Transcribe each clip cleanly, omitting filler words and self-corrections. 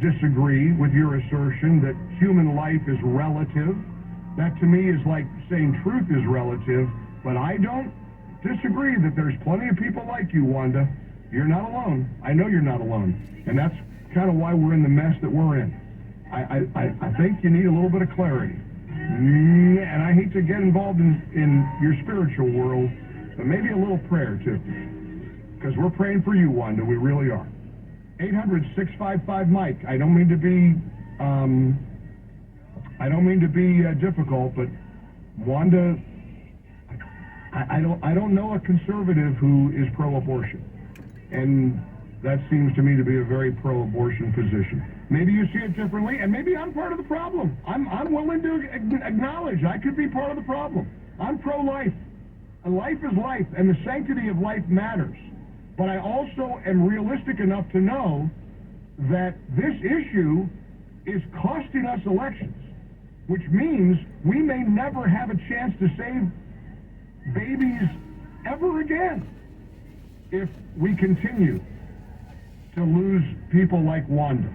disagree with your assertion that human life is relative. That to me is like saying truth is relative, but I don't disagree that there's plenty of people like you, Wanda. You're not alone. I know you're not alone. And that's kind of why we're in the mess that we're in. I think you need a little bit of clarity. And I hate to get involved in your spiritual world, but maybe a little prayer too. Because we're praying for you, Wanda. We really are. 800-655-MIKE. I don't mean to be difficult, but Wanda, I don't know a conservative who is pro-abortion, and that seems to me to be a very pro-abortion position. Maybe you see it differently, and maybe I'm part of the problem. I'm willing to acknowledge I could be part of the problem. I'm pro-life. Life is life, and the sanctity of life matters. But I also am realistic enough to know that this issue is costing us elections, which means we may never have a chance to save babies ever again if we continue to lose people like Wanda.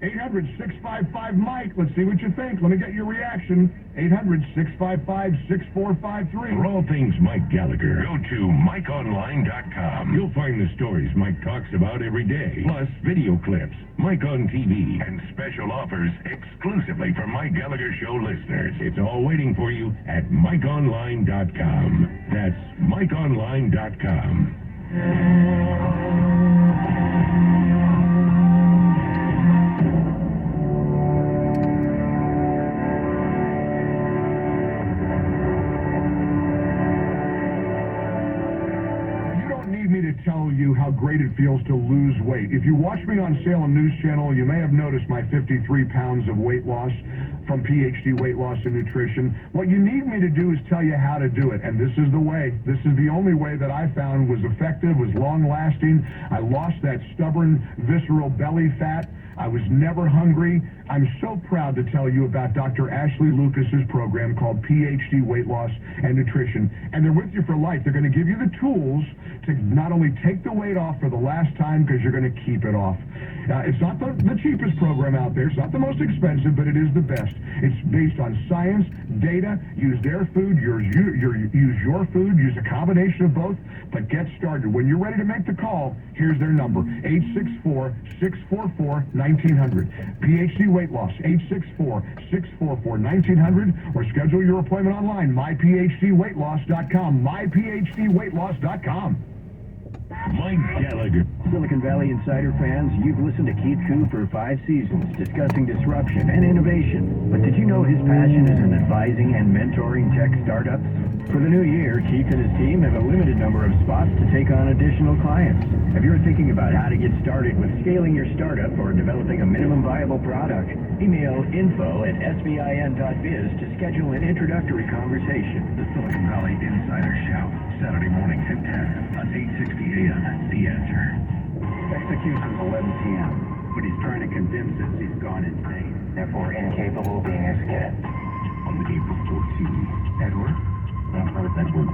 800-655-MIKE. Let's see what you think. Let me get your reaction. 800-655-6453. For all things Mike Gallagher, go to MikeOnline.com. You'll find the stories Mike talks about every day, plus video clips, Mike on TV, and special offers exclusively for Mike Gallagher Show listeners. It's all waiting for you at MikeOnline.com. That's MikeOnline.com. Tell you how great it feels to lose weight. If you watch me on Salem News Channel, you may have noticed my 53 pounds of weight loss from PhD Weight Loss and Nutrition. What you need me to do is tell you how to do it, and this is the way. This is the only way that I found was effective, was long-lasting. I lost that stubborn, visceral belly fat. I was never hungry. I'm so proud to tell you about Dr. Ashley Lucas's program called PhD Weight Loss and Nutrition. And they're with you for life. They're going to give you the tools to not only take the weight off for the last time, because you're going to keep it off. It's not the cheapest program out there. It's not the most expensive, but it is the best. It's based on science, data. Use their food, use your food, use a combination of both, but get started. When you're ready to make the call, here's their number, 864-644-1900. PhD Weight Loss, 864-644-1900, or schedule your appointment online, myphdweightloss.com, myphdweightloss.com. Mike Gallagher. Silicon Valley Insider fans, you've listened to Keith Koo for 5 seasons discussing disruption and innovation. But did you know his passion is in advising and mentoring tech startups? For the new year, Keith and his team have a limited number of spots to take on additional clients. If you're thinking about how to get started with scaling your startup or developing a minimum viable product, email info@sbin.biz to schedule an introductory conversation. The Silicon Valley Insider Show, Saturday mornings at 10 on 860 AM. The Answer. Execution's 11 p.m., but he's trying to convince us he's gone insane. Therefore incapable of being executed. On April 14th. Edward? Edward.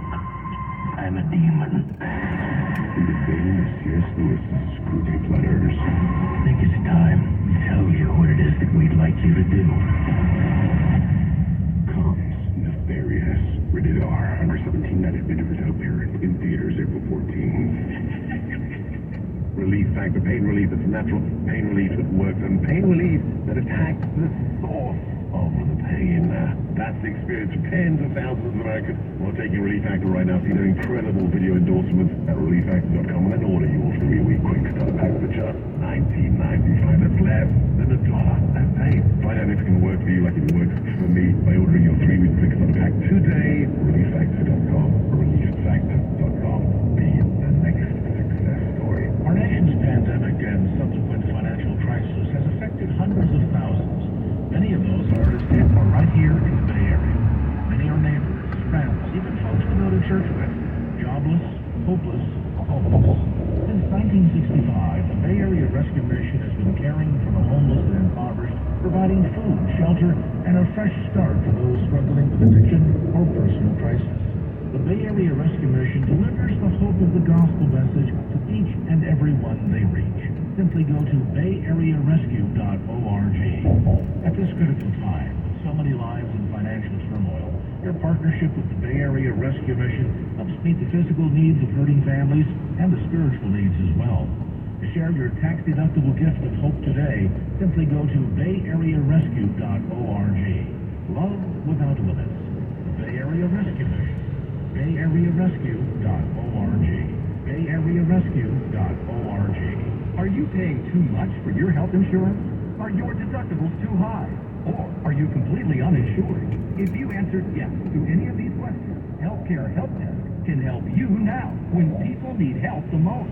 I'm a demon. In the vein of C.S. Lewis's Screwtape Letters. I think it's time we tell you what it is that we'd like you to do. Comes Nefarious. Rated R. Under 17, not admitted without parent. In theaters April 14th. Relief Factor. Pain relief that's natural. Pain relief that works. And pain relief that attacks the source of the pain. That's the experience of tens of thousands of Americans who are taking Relief Factor right now. See their incredible video endorsements at relieffactor.com, and then order yours 3-week quick start pack for just $19.95. That's less than $1 a day. Find out if it can work for you like it works for me by ordering your 3-week quick start pack today. Relieffactor.com. Relieffactor.com. Be the next success story. Our nation's pandemic and subsequent financial crisis has affected hundreds of thousands. Many of those hardest hit are right here in the Bay Area. Many are neighbors, friends, even folks we go to church with. Jobless, hopeless, homeless. Since 1965, the Bay Area Rescue Mission has been caring for the homeless and impoverished, providing food, shelter, and a fresh start for those struggling with addiction or personal crisis. The Bay Area Rescue Mission delivers the hope of the gospel message to each and every one they reach. Simply go to bayarearescue.org turmoil, your partnership with the Bay Area Rescue Mission helps meet the physical needs of hurting families and the spiritual needs as well. To share your tax-deductible gift of hope today, simply go to bayarearescue.org. Love without limits. The Bay Area Rescue Mission. bayarearescue.org. bayarearescue.org. Are you paying too much for your health insurance? Are your deductibles too high? Or are you completely uninsured? If you answered yes to any of these questions, Healthcare Help Desk can help you now when people need help the most.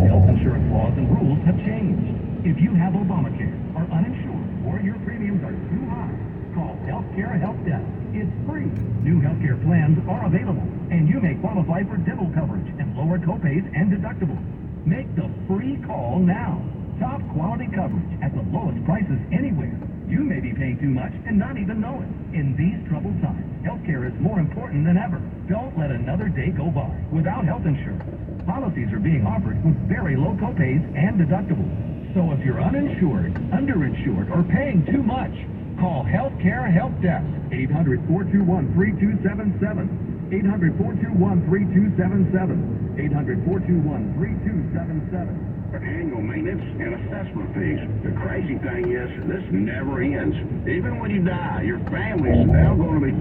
Health insurance laws and rules have changed. If you have Obamacare, are uninsured, or your premiums are too high, call Healthcare Help Desk. It's free. New healthcare plans are available, and you may qualify for dental coverage and lower copays and deductibles. Make the free call now. Top quality coverage at the lowest prices anywhere. You may be paying too much and not even know it. In these troubled times, healthcare is more important than ever. Don't let another day go by without health insurance. Policies are being offered with very low copays and deductibles. So if you're uninsured, underinsured, or paying too much, call Healthcare Help Desk. 800-421-3277. 800-421-3277. 800-421-3277. Annual maintenance and assessment fees. The crazy thing is, this never ends. Even when you die, your family's now going to be...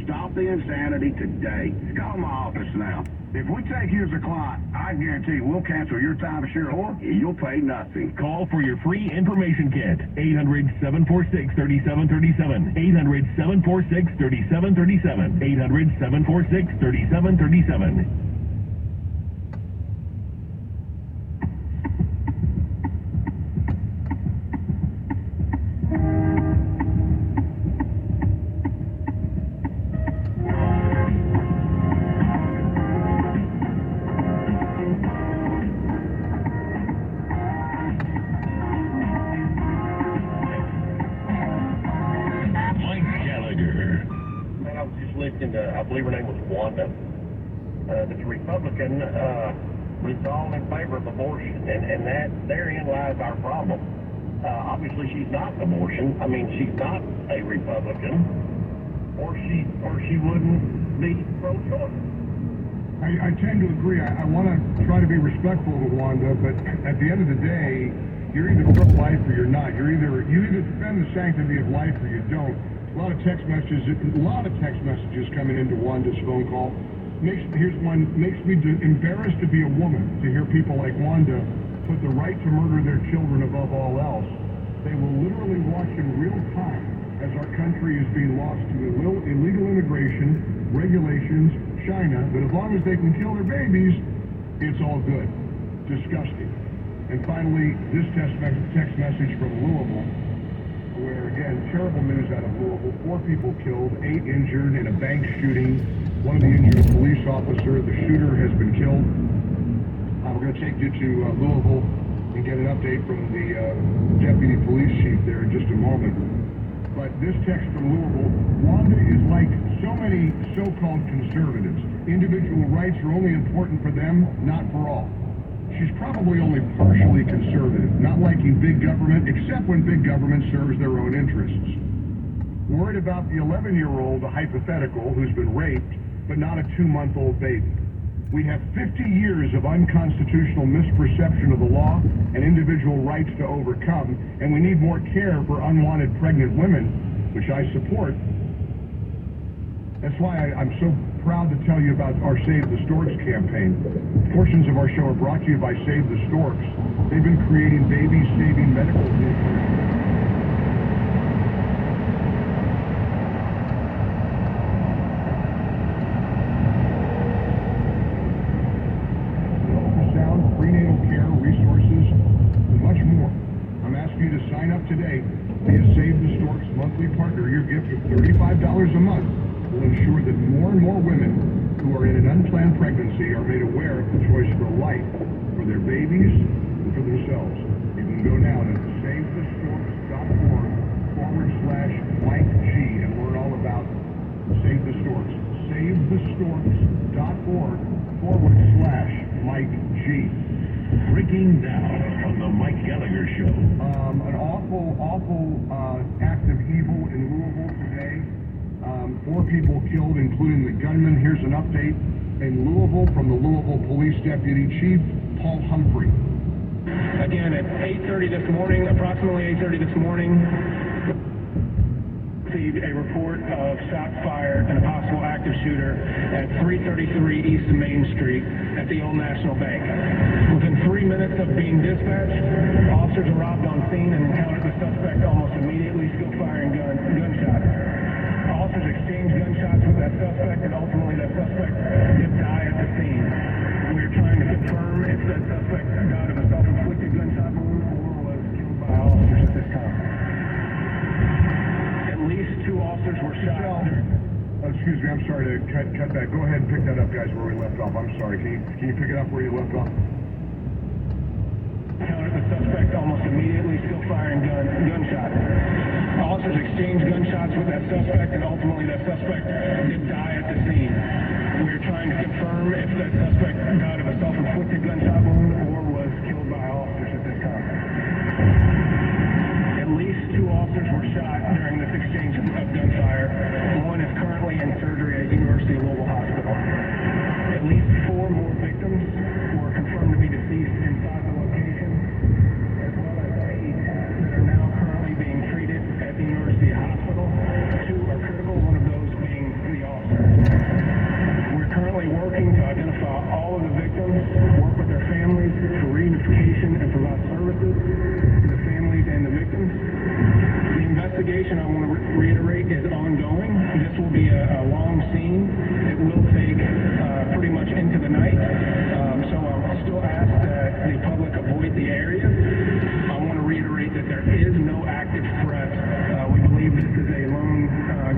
Stop the insanity today. Call my office now. If we take you as a client, I guarantee we'll cancel your timeshare or you'll pay nothing. Call for your free information kit. 800-746-3737. 800-746-3737. 800-746-3737. I believe her name was Wanda, that's a Republican, was all in favor of abortion, and that therein lies our problem. Obviously, she's not an abortion. I mean, she's not a Republican, or she wouldn't be pro-choice. I tend to agree. I want to try to be respectful of Wanda, but at the end of the day, you're either pro-life or you're not. You either defend the sanctity of life or you don't. A lot of text messages coming into Wanda's phone call. Here's one. Makes me embarrassed to be a woman to hear people like Wanda put the right to murder their children above all else. They will literally watch in real time as our country is being lost to illegal immigration, regulations, China. But as long as they can kill their babies, it's all good. Disgusting. And finally, this text message from Louisville, where, again, terrible news out of Louisville. 4 people killed, 8 injured in a bank shooting. One of the injured, a police officer. The shooter has been killed. We're going to take you to Louisville and get an update from the deputy police chief there in just a moment. But this text from Louisville, Wanda is like so many so-called conservatives. Individual rights are only important for them, not for all. She's probably only partially conservative, not liking big government, except when big government serves their own interests. Worried about the 11-year-old, a hypothetical, who's been raped, but not a 2-month-old baby. We have 50 years of unconstitutional misperception of the law and individual rights to overcome, and we need more care for unwanted pregnant women, which I support. That's why I'm so proud to tell you about our Save the Storks campaign. Portions of our show are brought to you by Save the Storks. They've been creating baby-saving medical vehicles. Ultrasound, prenatal care, resources, and much more. I'm asking you to sign up today. Be a Save the Storks monthly partner. Your gift of $35 a month will ensure that more and more women who are in an unplanned pregnancy are made aware of the choice for life for their babies and for themselves. You can go now to SaveTheStorks.org/Mike G and learn all about Save the Storks. SaveTheStorks.org/Mike G. Breaking down on the Mike Gallagher Show. An awful act of evil in Louisville today. 4 people killed, including the gunman. Here's an update in Louisville from the Louisville Police Deputy Chief, Paul Humphrey. Again, at 8:30 this morning, approximately 8:30 this morning, received a report of shots fired and a possible active shooter at 333 East Main Street at the Old National Bank. Within 3 minutes of being dispatched, officers arrived on scene and encountered the suspect almost immediately, still firing gunshots. Officers exchanged gunshots with that suspect, and ultimately that suspect did die at the scene. We are trying to confirm if that suspect died of a self-inflicted gunshot wound or was killed by officers at this time. At least 2 officers were shot. Excuse me, I'm sorry to cut that. Go ahead and pick that up, guys, where we left off. I'm sorry. Can you pick it up where you left off? Encountered the suspect almost immediately, still firing gunshots. Officers exchanged gunshots with that suspect, and ultimately that suspect did die at the scene. We are trying to confirm if that suspect died of a self-inflicted gunshot wound or was killed by officers at this time. At least 2 officers were shot during this exchange of gunfire. One is currently in surgery at University of Louisville Hospital. At least 4 more victims were confirmed to be deceased inside the location, as well as 8 that are now currently being treated at the University Hospital. 2 are critical, one of those being the officer. We're currently working to identify all of the victims, work with their families for reunification, and provide services to the families and the victims. The investigation, I want to reiterate, is ongoing. This will be a long scene. It will take pretty much into the night. So I'll still ask that the public avoid the area. I want to reiterate that there is no active threat. We believe this is a lone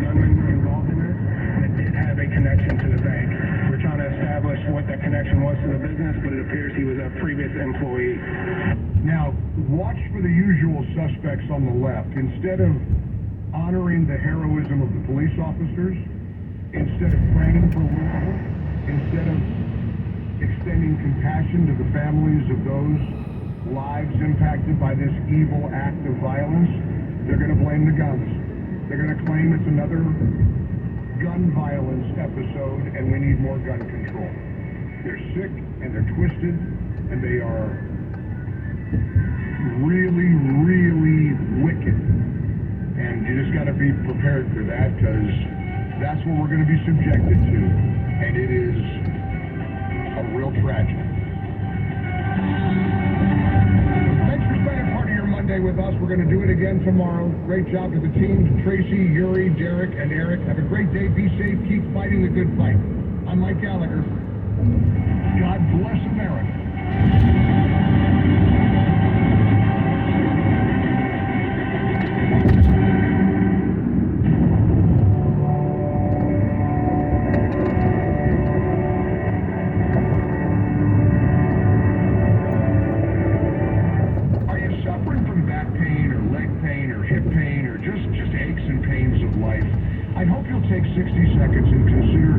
gunman involved in this that did have a connection to the bank. We're trying to establish what that connection was to the business, but it appears he was a previous employee. Now, watch for the usual suspects on the left. Instead of honoring the heroism of the police officers, instead of praying for Louisville, instead of extending compassion to the families of those lives impacted by this evil act of violence, they're going to blame the guns. They're going to claim it's another gun violence episode and we need more gun control. They're sick and they're twisted and they are really, really wicked. And you just got to be prepared for that, because that's what we're going to be subjected to. And it is a real tragedy. Thanks for spending part of your Monday with us. We're going to do it again tomorrow. Great job to the team, Tracy, Yuri, Derek, and Eric. Have a great day. Be safe. Keep fighting the good fight. I'm Mike Gallagher. God bless America. I hope you'll take 60 seconds and consider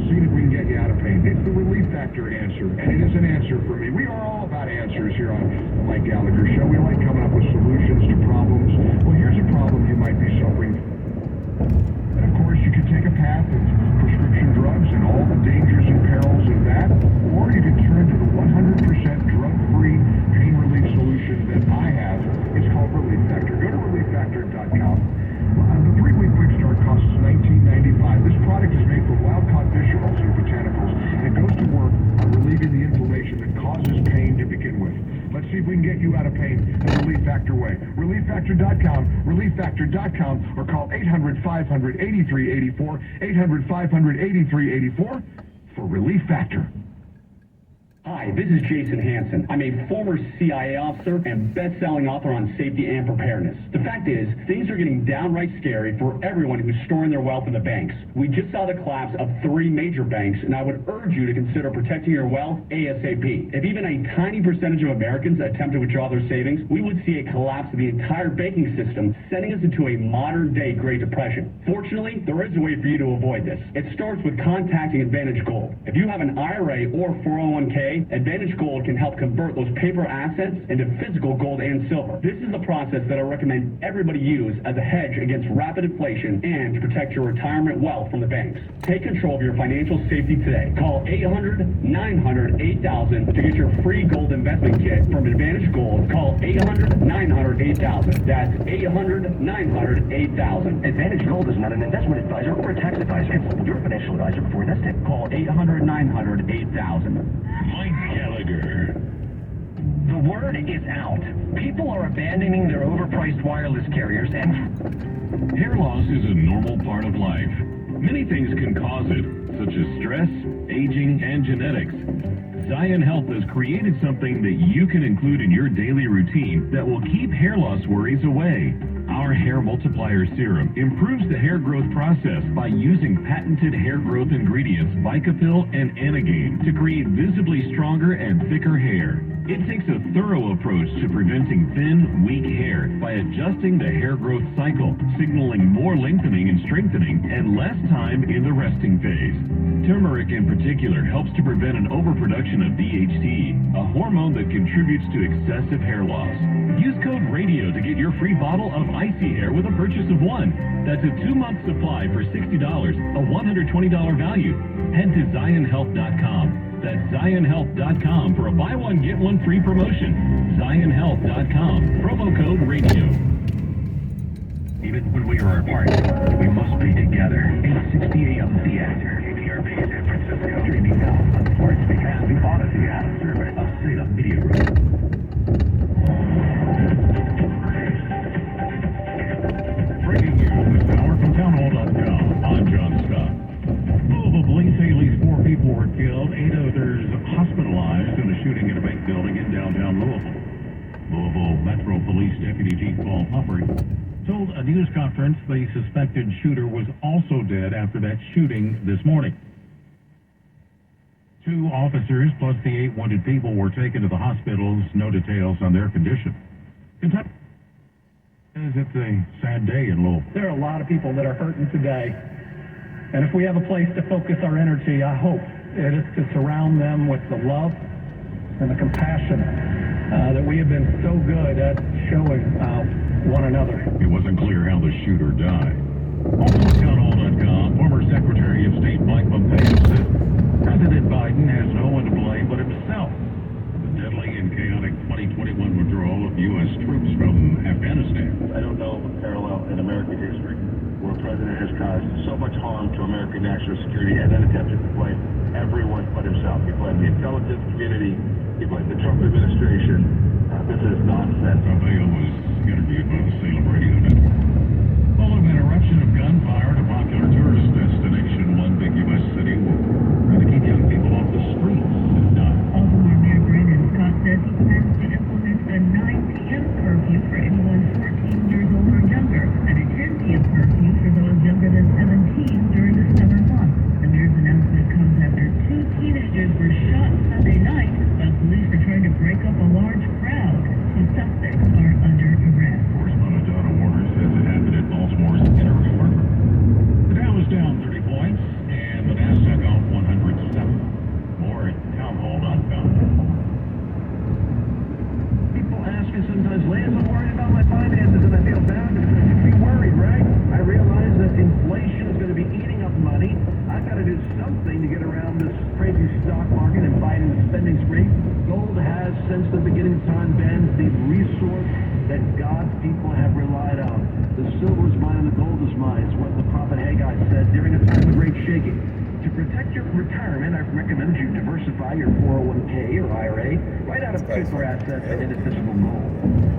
seeing if we can get you out of pain. It's the Relief Factor answer, and it is an answer for me. We are all about answers here on the Mike Gallagher Show. We like coming up with solutions to problems. Well, here's a problem you might be suffering. And of course, you could take a path of prescription drugs and all the dangers and perils of that, or you could turn to the 100% drug-free pain relief solution that I have. It's called Relief Factor. Go to relieffactor.com. The 3-week quick start costs $19.95. This product is made from wild-caught fish oils and botanicals, and it goes to work on relieving the inflammation that causes pain to begin with. Let's see if we can get you out of pain the Relief Factor way. ReliefFactor.com, ReliefFactor.com, or call 800-500-8384, 800-500-8384 for Relief Factor. Hi, this is Jason Hansen. I'm a former CIA officer and best-selling author on safety and preparedness. The fact is, things are getting downright scary for everyone who's storing their wealth in the banks. We just saw the collapse of 3 major banks, and I would urge you to consider protecting your wealth ASAP. If even a tiny percentage of Americans attempt to withdraw their savings, we would see a collapse of the entire banking system, sending us into a modern-day Great Depression. Fortunately, there is a way for you to avoid this. It starts with contacting Advantage Gold. If you have an IRA or 401k, today, Advantage Gold can help convert those paper assets into physical gold and silver. This is the process that I recommend everybody use as a hedge against rapid inflation and to protect your retirement wealth from the banks. Take control of your financial safety today. Call 800-900-8000 to get your free gold investment kit from Advantage Gold. Call 800-900-8000. That's 800-900-8000. Advantage Gold is not an investment advisor or a tax advisor. Consult your financial advisor before investing. Call 800-900-8000. Mike Gallagher. The word is out. People are abandoning their overpriced wireless carriers and... Hair loss is a normal part of life. Many things can cause it, such as stress, aging, and genetics. Zion Health has created something that you can include in your daily routine that will keep hair loss worries away. Our Hair Multiplier Serum improves the hair growth process by using patented hair growth ingredients Vicapil and Anagain to create visibly stronger and thicker hair. It takes a thorough approach to preventing thin, weak hair by adjusting the hair growth cycle, signaling more lengthening and strengthening and less time in the resting phase. Turmeric in particular helps to prevent an overproduction of DHT, a hormone that contributes to excessive hair loss. Use code RADIO to get your free bottle of Icy Hair with a purchase of one. That's a 2-month supply for $60, a $120 value. Head to ZionHealth.com. That's ZionHealth.com for a buy one, get one free promotion. ZionHealth.com. Promo code RADIO. Even when we are apart, we must be together. 8:60 a.m. The Actor. KPRP San Francisco. Streaming now on sports because we bought a Seattle service of Salem Media Group. Breaking news this hour from townhall.com. I'm John Scott. Louisville police say at least 4 people were killed, 8 others hospitalized in a shooting at a bank building in downtown Louisville. Louisville Metro Police Deputy Chief Paul Humphrey told a news conference the suspected shooter was also dead after that shooting this morning. 2 officers plus the 8 wounded people were taken to the hospitals. No details on their condition. Kentucky says it's a sad day in Louisville. There are a lot of people that are hurting today. And if we have a place to focus our energy, I hope it is to surround them with the love and the compassion that we have been so good at showing one another. It wasn't clear how the shooter died. Also at townhall.com, former Secretary of State Mike Pompeo said President Biden has no one to blame but himself for the deadly and chaotic 2021 withdrawal of U.S. troops from Afghanistan. I don't know of a parallel in American history where a president has caused so much harm to American national security and then attempted to blame everyone but himself. He blamed the intelligence community. He blamed the Trump administration. This is nonsense. Pompeo was interviewed by the Salem Radio Network. Following an eruption of gunfire at a popular tourist destination, one big U.S. city will try to keep young people off the streets at night. Baltimore Mayor Brandon Scott says he plans to implement a 9 p.m. curfew for anyone 14 years old or younger, and a 10 p.m. curfew for those younger than 17 during the summer months. The mayor's announcement comes after 2 teenagers were shot Sunday night while police were trying to break up a large crowd. 2 suspects are under arrest. Correspondent Donna Warner says it happened at Baltimore's Inner River. The Dow is down 30 points, and the NASDAQ off 107. More at townhall.com. People ask me sometimes, Lance, I'm worried about my finances, and I feel bad because I should be worried, right? I realize that inflation is going to be eating up money. I've got to do something to get around this crazy stock market and Biden's spending spree. Gold has, since the beginning of time, been the resource that God's people have relied on. The silver is mine and the gold is mine, is what the prophet Haggai said during a time of great shaking. To protect your retirement, I recommend you diversify your 401k or IRA right out of paper assets and into physical gold.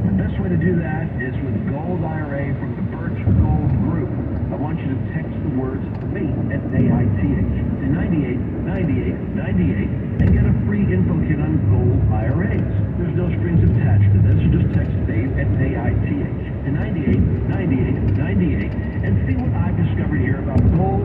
The best way to do that is with Gold IRA from the Birch Gold Group. I want you to text the words FAITH, FAITH, to 989898 and get a free info kit on gold IRAs. There's no strings attached to this. You just text FAITH, FAITH, to 989898 and see what I've discovered here about gold